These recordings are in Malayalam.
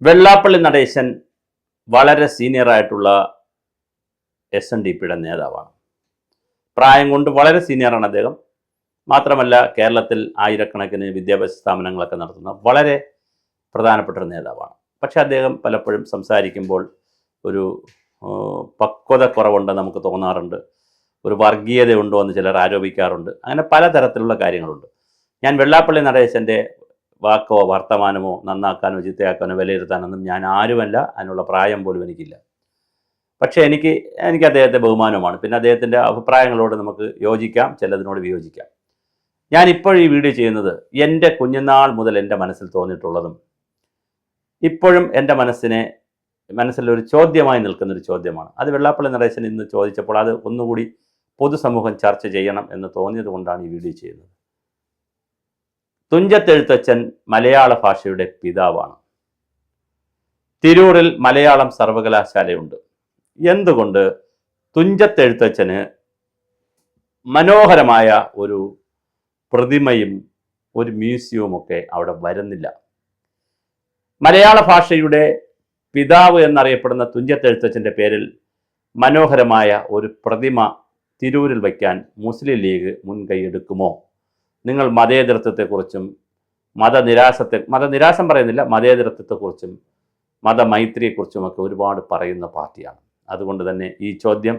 വെള്ളാപ്പള്ളി നടേശൻ വളരെ സീനിയറായിട്ടുള്ള SNDPയുടെ നേതാവാണ്. പ്രായം കൊണ്ട് വളരെ സീനിയറാണ് അദ്ദേഹം. മാത്രമല്ല കേരളത്തിൽ ആയിരക്കണക്കിന് വിദ്യാഭ്യാസ സ്ഥാപനങ്ങളൊക്കെ നടത്തുന്ന വളരെ പ്രധാനപ്പെട്ട ഒരു നേതാവാണ്. പക്ഷേ അദ്ദേഹം പലപ്പോഴും സംസാരിക്കുമ്പോൾ ഒരു പക്വത കുറവുണ്ടെന്ന് നമുക്ക് തോന്നാറുണ്ട്. ഒരു വർഗീയതയുണ്ടോ എന്ന് ചിലർ ആരോപിക്കാറുണ്ട്. അങ്ങനെ പലതരത്തിലുള്ള കാര്യങ്ങളുണ്ട്. ഞാൻ വെള്ളാപ്പള്ളി നടേശൻ്റെ വാക്കോ വർത്തമാനമോ നന്നാക്കാനോ ചീത്തയാക്കാനോ വിലയിരുത്താനൊന്നും ഞാൻ ആരുമല്ല. അതിനുള്ള പ്രായം പോലും എനിക്കില്ല. പക്ഷേ എനിക്ക് അദ്ദേഹത്തെ ബഹുമാനമാണ്. പിന്നെ അദ്ദേഹത്തിൻ്റെ അഭിപ്രായങ്ങളോട് നമുക്ക് യോജിക്കാം, ചിലതിനോട് വിയോജിക്കാം. ഞാനിപ്പോൾ ഈ വീഡിയോ ചെയ്യുന്നത് എൻ്റെ കുഞ്ഞുനാൾ മുതൽ എൻ്റെ മനസ്സിൽ തോന്നിയിട്ടുള്ളതും ഇപ്പോഴും എൻ്റെ മനസ്സിലൊരു ചോദ്യമായി നിൽക്കുന്നൊരു ചോദ്യമാണ്. അത് വെള്ളാപ്പള്ളി നടേശൻ ഇന്ന് ചോദിച്ചപ്പോൾ അത് ഒന്നുകൂടി പൊതുസമൂഹം ചർച്ച ചെയ്യണം എന്ന് തോന്നിയത് കൊണ്ടാണ് ഈ വീഡിയോ ചെയ്യുന്നത്. തുഞ്ചത്തെഴുത്തച്ഛൻ മലയാള ഭാഷയുടെ പിതാവാണ്. തിരൂരിൽ മലയാളം സർവകലാശാലയുണ്ട്. എന്തുകൊണ്ട് തുഞ്ചത്തെഴുത്തച്ഛന് മനോഹരമായ ഒരു പ്രതിമയും ഒരു മ്യൂസിയവും ഒക്കെ അവിടെ വരുന്നില്ല? മലയാള ഭാഷയുടെ പിതാവ് എന്നറിയപ്പെടുന്ന തുഞ്ചത്തെഴുത്തച്ഛൻ്റെ പേരിൽ മനോഹരമായ ഒരു പ്രതിമ തിരൂരിൽ വയ്ക്കാൻ മുസ്ലിം ലീഗ് മുൻകൈയെടുക്കുമോ? നിങ്ങൾ മതേതരത്വത്തെക്കുറിച്ചും മതനിരാസം പറയുന്നില്ല, മതേതരത്വത്തെക്കുറിച്ചും മതമൈത്രിയെക്കുറിച്ചുമൊക്കെ ഒരുപാട് പറയുന്ന പാർട്ടിയാണ്. അതുകൊണ്ട് തന്നെ ഈ ചോദ്യം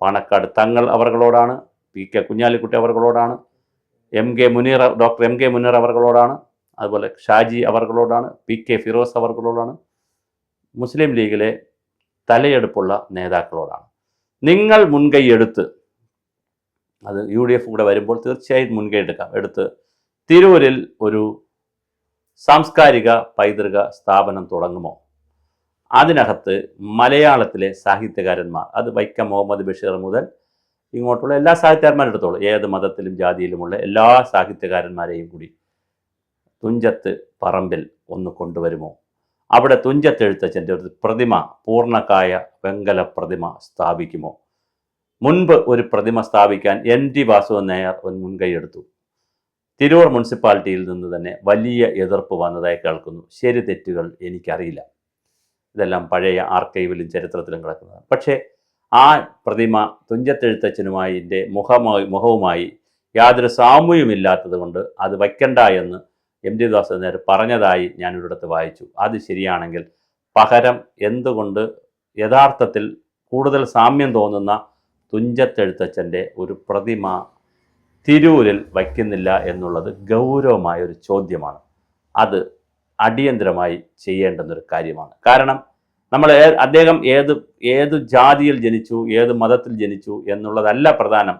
പാണക്കാട് തങ്ങൾ അവർകളോടാണ്, PK കുഞ്ഞാലിക്കുട്ടി അവർകളോടാണ്, ഡോക്ടർ എം കെ മുനീർ അവർകളോടാണ്, അതുപോലെ ഷാജി അവർകളോടാണ്, PK ഫിറോസ് അവർകളോടാണ്, മുസ്ലിം ലീഗിലെ തലയെടുപ്പുള്ള നേതാക്കളോടാണ്. നിങ്ങൾ മുൻകൈയെടുത്ത്, അത് UDF കൂടെ വരുമ്പോൾ തീർച്ചയായും മുൻകൈ എടുത്ത് തിരൂരിൽ ഒരു സാംസ്കാരിക പൈതൃക സ്ഥാപനം തുടങ്ങുമോ? അതിനകത്ത് മലയാളത്തിലെ സാഹിത്യകാരന്മാർ, അത് വൈക്കം മുഹമ്മദ് ബഷീർ മുതൽ ഇങ്ങോട്ടുള്ള എല്ലാ സാഹിത്യകാരന്മാരും എടുത്തോളൂ, ഏത് മതത്തിലും ജാതിയിലുമുള്ള എല്ലാ സാഹിത്യകാരന്മാരെയും കൂടി തുഞ്ചത്ത് പറമ്പിൽ ഒന്ന് കൊണ്ടുവരുമോ? അവിടെ തുഞ്ചത്തെഴുത്തച്ഛൻ്റെ ഒരു പ്രതിമ, പൂർണ്ണകായ വെങ്കല പ്രതിമ സ്ഥാപിക്കുമോ? മുൻപ് ഒരു പ്രതിമ സ്ഥാപിക്കാൻ NT വാസുദേവൻ നായർ ഒരു മുൻകൈയെടുത്തു. തിരൂർ മുനിസിപ്പാലിറ്റിയിൽ നിന്ന് തന്നെ വലിയ എതിർപ്പ് വന്നതായി കേൾക്കുന്നു. ശരി തെറ്റുകൾ എനിക്കറിയില്ല, ഇതെല്ലാം പഴയ ആർക്കൈവിലും ചരിത്രത്തിലും കിടക്കുന്നതാണ്. പക്ഷേ ആ പ്രതിമ തുഞ്ചത്തെഴുത്തച്ഛനുമായി മുഖവുമായി യാതൊരു സാമ്യവുമില്ലാത്തത് കൊണ്ട് അത് വയ്ക്കണ്ട എന്ന് MT വാസുദേവൻ നായർ പറഞ്ഞതായി ഞാനൊരിടത്ത് വായിച്ചു. അത് ശരിയാണെങ്കിൽ പകരം എന്തുകൊണ്ട് യഥാർത്ഥത്തിൽ കൂടുതൽ സാമ്യം തോന്നുന്ന തുഞ്ചത്തെഴുത്തച്ഛൻ്റെ ഒരു പ്രതിമ തിരൂരിൽ വയ്ക്കുന്നില്ല എന്നുള്ളത് ഗൗരവമായ ഒരു ചോദ്യമാണ്. അത് അടിയന്തരമായി ചെയ്യേണ്ടുന്നൊരു കാര്യമാണ്. കാരണം അദ്ദേഹം ഏത് ജാതിയിൽ ജനിച്ചു, ഏത് മതത്തിൽ ജനിച്ചു എന്നുള്ളതല്ല പ്രധാനം.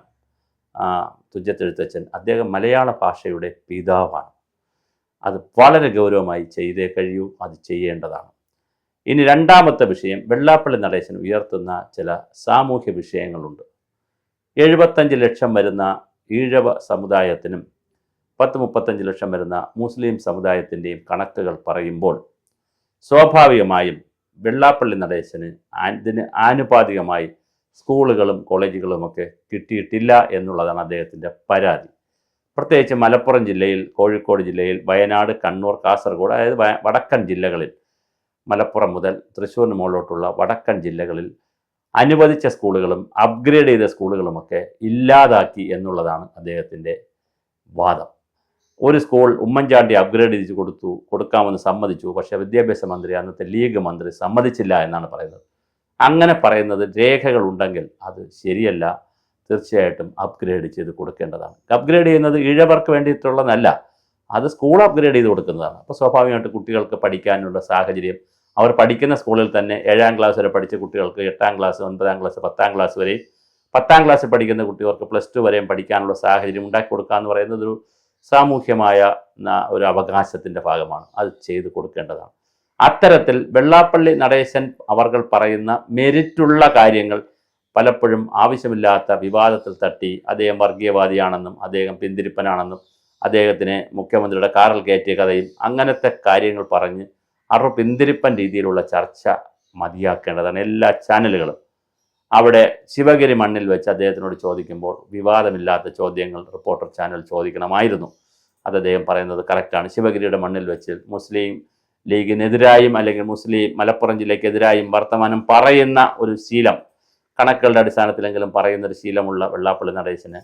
തുഞ്ചത്തെഴുത്തച്ഛൻ അദ്ദേഹം മലയാള ഭാഷയുടെ പിതാവാണ്. അത് വളരെ ഗൗരവമായി ചെയ്തേ കഴിയൂ, അത് ചെയ്യേണ്ടതാണ്. ഇനി രണ്ടാമത്തെ വിഷയം, വെള്ളാപ്പള്ളി നടേശൻ ഉയർത്തുന്ന ചില സാമൂഹ്യ വിഷയങ്ങളുണ്ട്. 75 ലക്ഷം വരുന്ന ഈഴവ സമുദായത്തിനും 35 ലക്ഷം വരുന്ന മുസ്ലിം സമുദായത്തിൻ്റെയും കണക്കുകൾ പറയുമ്പോൾ സ്വാഭാവികമായും വെള്ളാപ്പള്ളി നടേശന് ഇതിന് ആനുപാതികമായി സ്കൂളുകളും കോളേജുകളുമൊക്കെ കിട്ടിയിട്ടില്ല എന്നുള്ളതാണ് അദ്ദേഹത്തിൻ്റെ പരാതി. പ്രത്യേകിച്ച് മലപ്പുറം ജില്ലയിൽ, കോഴിക്കോട് ജില്ലയിൽ, വയനാട്, കണ്ണൂർ, കാസർഗോഡ്, അതായത് വടക്കൻ ജില്ലകളിൽ, മലപ്പുറം മുതൽ തൃശ്ശൂരിന് മുകളിലോട്ടുള്ള വടക്കൻ ജില്ലകളിൽ അനുവദിച്ച സ്കൂളുകളും അപ്ഗ്രേഡ് ചെയ്ത സ്കൂളുകളുമൊക്കെ ഇല്ലാതാക്കി എന്നുള്ളതാണ് അദ്ദേഹത്തിൻ്റെ വാദം. ഒരു സ്കൂൾ ഉമ്മൻചാണ്ടി അപ്ഗ്രേഡ് ചെയ്ത് കൊടുക്കാമെന്ന് സമ്മതിച്ചു. പക്ഷേ വിദ്യാഭ്യാസ മന്ത്രി, അന്നത്തെ ലീഗ് മന്ത്രി സമ്മതിച്ചില്ല എന്നാണ് പറയുന്നത്. അങ്ങനെ പറയുന്നത് രേഖകളുണ്ടെങ്കിൽ അത് ശരിയല്ല. തീർച്ചയായിട്ടും അപ്ഗ്രേഡ് ചെയ്ത് കൊടുക്കേണ്ടതാണ്. അപ്ഗ്രേഡ് ചെയ്യുന്നത് ഈഴവർക്ക് വേണ്ടിയിട്ടുള്ളതല്ല, അത് സ്കൂൾ അപ്ഗ്രേഡ് ചെയ്ത് കൊടുക്കുന്നതാണ്. അപ്പോൾ സ്വാഭാവികമായിട്ട് കുട്ടികൾക്ക് പഠിക്കാനുള്ള സാഹചര്യം, അവർ പഠിക്കുന്ന സ്കൂളിൽ തന്നെ 7ാം ക്ലാസ് വരെ പഠിച്ച കുട്ടികൾക്ക് 8ാം ക്ലാസ്, 9ാം ക്ലാസ്, 10ാം ക്ലാസ് വരെയും, 10ാം ക്ലാസ്സിൽ പഠിക്കുന്ന കുട്ടികൾക്ക് +2 വരെയും പഠിക്കാനുള്ള സാഹചര്യം ഉണ്ടാക്കി കൊടുക്കുക എന്ന് പറയുന്നത് ഒരു സാമൂഹ്യമായ ഒരു അവകാശത്തിൻ്റെ ഭാഗമാണ്. അത് ചെയ്ത് കൊടുക്കേണ്ടതാണ്. അത്തരത്തിൽ വെള്ളാപ്പള്ളി നടേശൻ അവർകൾ പറയുന്ന മെരിറ്റുള്ള കാര്യങ്ങൾ പലപ്പോഴും ആവശ്യമില്ലാത്ത വിവാദത്തിൽ തട്ടി അദ്ദേഹം വർഗീയവാദിയാണെന്നും അദ്ദേഹം പിന്തിരിപ്പനാണെന്നും അദ്ദേഹത്തിന് മുഖ്യമന്ത്രിയുടെ കാറിൽ കയറ്റിയ കഥയും അങ്ങനത്തെ കാര്യങ്ങൾ പറഞ്ഞ് അവർ പിന്തിരിപ്പൻ രീതിയിലുള്ള ചർച്ച മതിയാക്കേണ്ടതാണ്. എല്ലാ ചാനലുകളും അവിടെ ശിവഗിരി മണ്ണിൽ വെച്ച് അദ്ദേഹത്തിനോട് ചോദിക്കുമ്പോൾ വിവാദമില്ലാത്ത ചോദ്യങ്ങൾ റിപ്പോർട്ടർ ചാനൽ ചോദിക്കണമായിരുന്നു. അത് അദ്ദേഹം പറയുന്നത് കറക്റ്റാണ്. ശിവഗിരിയുടെ മണ്ണിൽ വെച്ച് മുസ്ലിം ലീഗിനെതിരായും അല്ലെങ്കിൽ മുസ്ലിം മലപ്പുറം ജില്ലയ്ക്കെതിരായും വർത്തമാനം പറയുന്ന ഒരു ശീലം, കണക്കുകളുടെ അടിസ്ഥാനത്തിലെങ്കിലും പറയുന്ന ഒരു ശീലമുള്ള വെള്ളാപ്പള്ളി നടേശന്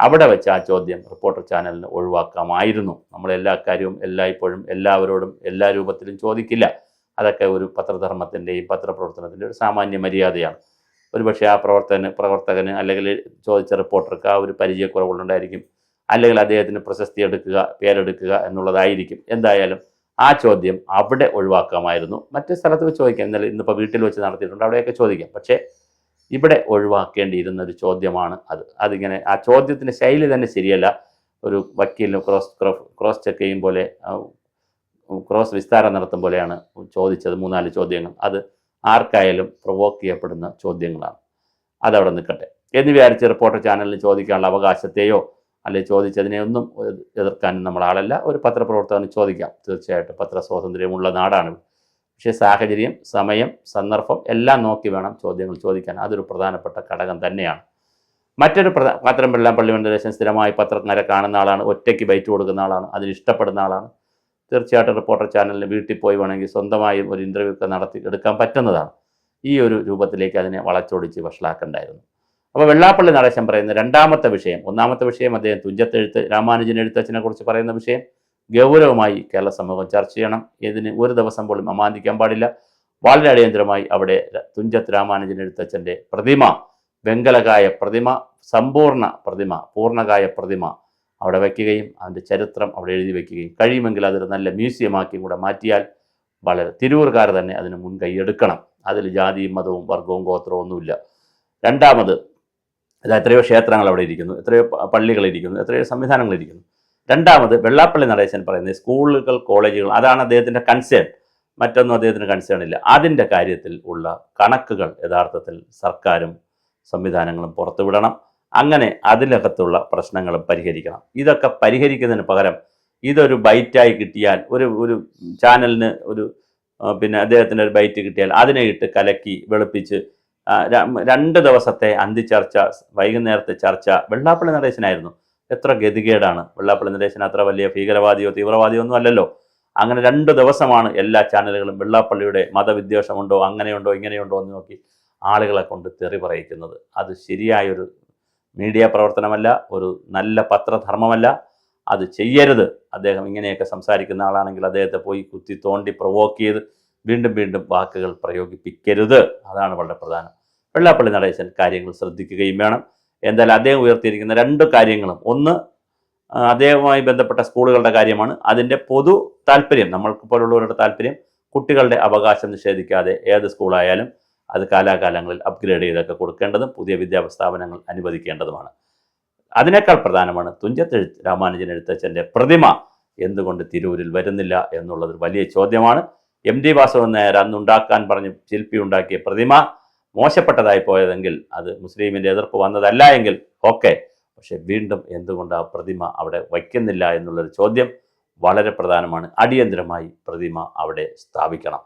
അവിടെ വെച്ച് ആ ചോദ്യം റിപ്പോർട്ടർ ചാനലിന് ഒഴിവാക്കാമായിരുന്നു. നമ്മൾ എല്ലാ കാര്യവും എല്ലായ്പ്പോഴും എല്ലാവരോടും എല്ലാ രൂപത്തിലും ചോദിക്കില്ല. അതൊക്കെ ഒരു പത്രധർമ്മത്തിൻ്റെയും പത്രപ്രവർത്തനത്തിൻ്റെ ഒരു സാമാന്യ മര്യാദയാണ്. ഒരുപക്ഷെ ആ പ്രവർത്തകന് അല്ലെങ്കിൽ ചോദിച്ച റിപ്പോർട്ടർക്ക് ആ ഒരു പരിചയക്കുറവുകളുണ്ടായിരിക്കും, അല്ലെങ്കിൽ അദ്ദേഹത്തിന് പ്രശസ്തി എടുക്കുക, പേരെടുക്കുക എന്നുള്ളതായിരിക്കും. എന്തായാലും ആ ചോദ്യം അവിടെ ഒഴിവാക്കാമായിരുന്നു. മറ്റു സ്ഥലത്ത് വെച്ച് ചോദിക്കാം, ഇന്നിപ്പോൾ വീട്ടിൽ വെച്ച് നടത്തിയിട്ടുണ്ട്, അവിടെയൊക്കെ ചോദിക്കാം. പക്ഷേ ഇവിടെ ഒഴിവാക്കേണ്ടിയിരുന്ന ഒരു ചോദ്യമാണ് അതിങ്ങനെ ആ ചോദ്യത്തിൻ്റെ ശൈലി തന്നെ ശരിയല്ല. ഒരു വക്കീലിന് ക്രോസ് ചെക്ക് ചെയ്യും പോലെ, ക്രോസ് വിസ്താരം നടത്തും പോലെയാണ് ചോദിച്ചത്. 3-4 ചോദ്യങ്ങൾ. അത് ആർക്കായാലും പ്രൊവോക്ക് ചെയ്യപ്പെടുന്ന ചോദ്യങ്ങളാണ്. അതവിടെ നിൽക്കട്ടെ എന്ന് വിചാരിച്ച് റിപ്പോർട്ടർ ചാനലിന് ചോദിക്കാനുള്ള അവകാശത്തെയോ അല്ലെങ്കിൽ ചോദിച്ചതിനെയൊന്നും എതിർക്കാൻ നമ്മൾ ആളല്ല. ഒരു പത്രപ്രവർത്തകന് ചോദിക്കാം, തീർച്ചയായിട്ടും പത്രസ്വാതന്ത്ര്യമുള്ള നാടാണ്. പക്ഷേ സാഹചര്യം, സമയം, സന്ദർഭം എല്ലാം നോക്കി വേണം ചോദ്യങ്ങൾ ചോദിക്കാൻ. അതൊരു പ്രധാനപ്പെട്ട ഘടകം തന്നെയാണ്. മറ്റൊരു പത്രം വെള്ളാപ്പള്ളി നടേശൻ സ്ഥിരമായി പത്രക്കാരെ കാണുന്ന ആളാണ്, ഒറ്റയ്ക്ക് ബൈറ്റ് കൊടുക്കുന്ന ആളാണ്, അതിന് ഇഷ്ടപ്പെടുന്ന ആളാണ്. തീർച്ചയായിട്ടും റിപ്പോർട്ടർ ചാനലിന് വീട്ടിൽ പോയി വേണമെങ്കിൽ സ്വന്തമായും ഒരു ഇൻ്റർവ്യൂ ഒക്കെ നടത്തി എടുക്കാൻ പറ്റുന്നതാണ്. ഈ ഒരു രൂപത്തിലേക്ക് അതിനെ വളച്ചൊടിച്ച് വഷളാക്കണ്ടായിരുന്നു. അപ്പോൾ വെള്ളാപ്പള്ളി നടേശൻ പറയുന്ന രണ്ടാമത്തെ വിഷയം, ഒന്നാമത്തെ വിഷയം അദ്ദേഹം തുഞ്ചത്തെഴുത്ത് രാമാനുജൻ എഴുത്തച്ഛനെ കുറിച്ച് പറയുന്ന വിഷയം ഗൗരവമായി കേരള സമൂഹം ചർച്ച ചെയ്യണം. ഇതിന് ഒരു ദിവസം പോലും അമാന്തിക്കാൻ പാടില്ല. വളരെ അടിയന്തരമായി അവിടെ തുഞ്ചത്ത് രാമാനുജൻ എഴുത്തച്ഛൻ്റെ പ്രതിമ, വെങ്കലകായ പ്രതിമ, സമ്പൂർണ്ണ പ്രതിമ, പൂർണ്ണകായ പ്രതിമ അവിടെ വയ്ക്കുകയും അതിൻ്റെ ചരിത്രം അവിടെ എഴുതി വയ്ക്കുകയും കഴിയുമെങ്കിൽ അതൊരു നല്ല മ്യൂസിയമാക്കിയും കൂടെ മാറ്റിയാൽ വളരെ തിരൂർക്കാർ തന്നെ അതിന് മുൻകൈ എടുക്കണം. അതിൽ ജാതിയും മതവും വർഗവും ഗോത്രവും ഒന്നുമില്ല. രണ്ടാമത്, എത്രയോ ക്ഷേത്രങ്ങൾ അവിടെ ഇരിക്കുന്നു, എത്രയോ പള്ളികളിരിക്കുന്നു, എത്രയോ സംവിധാനങ്ങളിരിക്കുന്നു. രണ്ടാമത്, വെള്ളാപ്പള്ളി നടേശൻ പറയുന്നത് സ്കൂളുകൾ, കോളേജുകൾ, അതാണ് അദ്ദേഹത്തിൻ്റെ കൺസേൺ. മറ്റൊന്നും അദ്ദേഹത്തിന് കൺസേൺ ഇല്ല. അതിൻ്റെ കാര്യത്തിൽ ഉള്ള കണക്കുകൾ യഥാർത്ഥത്തിൽ സർക്കാരും സംവിധാനങ്ങളും പുറത്തുവിടണം. അങ്ങനെ അതിനകത്തുള്ള പ്രശ്നങ്ങളും പരിഹരിക്കണം. ഇതൊക്കെ പരിഹരിക്കുന്നതിന് പകരം ഇതൊരു ബൈറ്റായി കിട്ടിയാൽ, ഒരു ചാനലിന് പിന്നെ അദ്ദേഹത്തിൻ്റെ ഒരു ബൈറ്റ് കിട്ടിയാൽ അതിനെ ഇട്ട് കലക്കി വെളുപ്പിച്ച് 2 ദിവസത്തെ അന്തിച്ചർച്ച, വൈകുന്നേരത്തെ ചർച്ച വെള്ളാപ്പള്ളി നടേശനായിരുന്നു. എത്ര ഗതികേടാണ്. വെള്ളാപ്പള്ളി നടേശൻ അത്ര വലിയ ഭീകരവാദിയോ തീവ്രവാദിയോ ഒന്നും അല്ലല്ലോ. അങ്ങനെ 2 ദിവസമാണ് എല്ലാ ചാനലുകളും വെള്ളാപ്പള്ളിയുടെ മതവിദ്വേഷമുണ്ടോ, അങ്ങനെയുണ്ടോ ഇങ്ങനെയുണ്ടോ എന്ന് നോക്കി ആളുകളെ കൊണ്ട് തെറി പറയിക്കുന്നത്. അത് ശരിയായൊരു മീഡിയ പ്രവർത്തനമല്ല, ഒരു നല്ല പത്രധർമ്മമല്ല. അത് ചെയ്യരുത്. അദ്ദേഹം ഇങ്ങനെയൊക്കെ സംസാരിക്കുന്ന ആളാണെങ്കിൽ അദ്ദേഹത്തെ പോയി കുത്തി തോണ്ടി പ്രൊവോക്ക് ചെയ്ത് വീണ്ടും വീണ്ടും വാക്കുകൾ പ്രയോഗിപ്പിക്കരുത്. അതാണ് വളരെ പ്രധാനം. വെള്ളാപ്പള്ളി നടേശൻ കാര്യങ്ങൾ ശ്രദ്ധിക്കുകയും വേണം. എന്തായാലും അദ്ദേഹം ഉയർത്തിയിരിക്കുന്ന 2 കാര്യങ്ങളും, ഒന്ന് അദ്ദേഹവുമായി ബന്ധപ്പെട്ട സ്കൂളുകളുടെ കാര്യമാണ്. അതിൻ്റെ പൊതു താല്പര്യം, നമ്മൾക്ക് പോലുള്ളവരുടെ താല്പര്യം, കുട്ടികളുടെ അവകാശം നിഷേധിക്കാതെ ഏത് സ്കൂളായാലും അത് കാലാകാലങ്ങളിൽ അപ്ഗ്രേഡ് ചെയ്തൊക്കെ കൊടുക്കേണ്ടതും പുതിയ വിദ്യാഭ്യാസ സ്ഥാപനങ്ങൾ അനുവദിക്കേണ്ടതുമാണ്. അതിനേക്കാൾ പ്രധാനമാണ് തുഞ്ചത്ത് രാമാനുജൻ എഴുത്തച്ഛൻ്റെ പ്രതിമ എന്തുകൊണ്ട് തിരൂരിൽ വരുന്നില്ല എന്നുള്ളത് വലിയ ചോദ്യമാണ്. MD വാസവൻ നായർ അന്നുണ്ടാക്കാൻ പറഞ്ഞ് ശില്പി ഉണ്ടാക്കിയ പ്രതിമ മോശപ്പെട്ടതായി പോയതെങ്കിൽ, അത് മുസ്ലിമിൻ്റെ എതിർപ്പ് വന്നതല്ല എങ്കിൽ ഓക്കെ. പക്ഷെ വീണ്ടും എന്തുകൊണ്ട് ആ പ്രതിമ അവിടെ വയ്ക്കുന്നില്ല എന്നുള്ളൊരു ചോദ്യം വളരെ പ്രധാനമാണ്. അടിയന്തരമായി പ്രതിമ അവിടെ സ്ഥാപിക്കണം.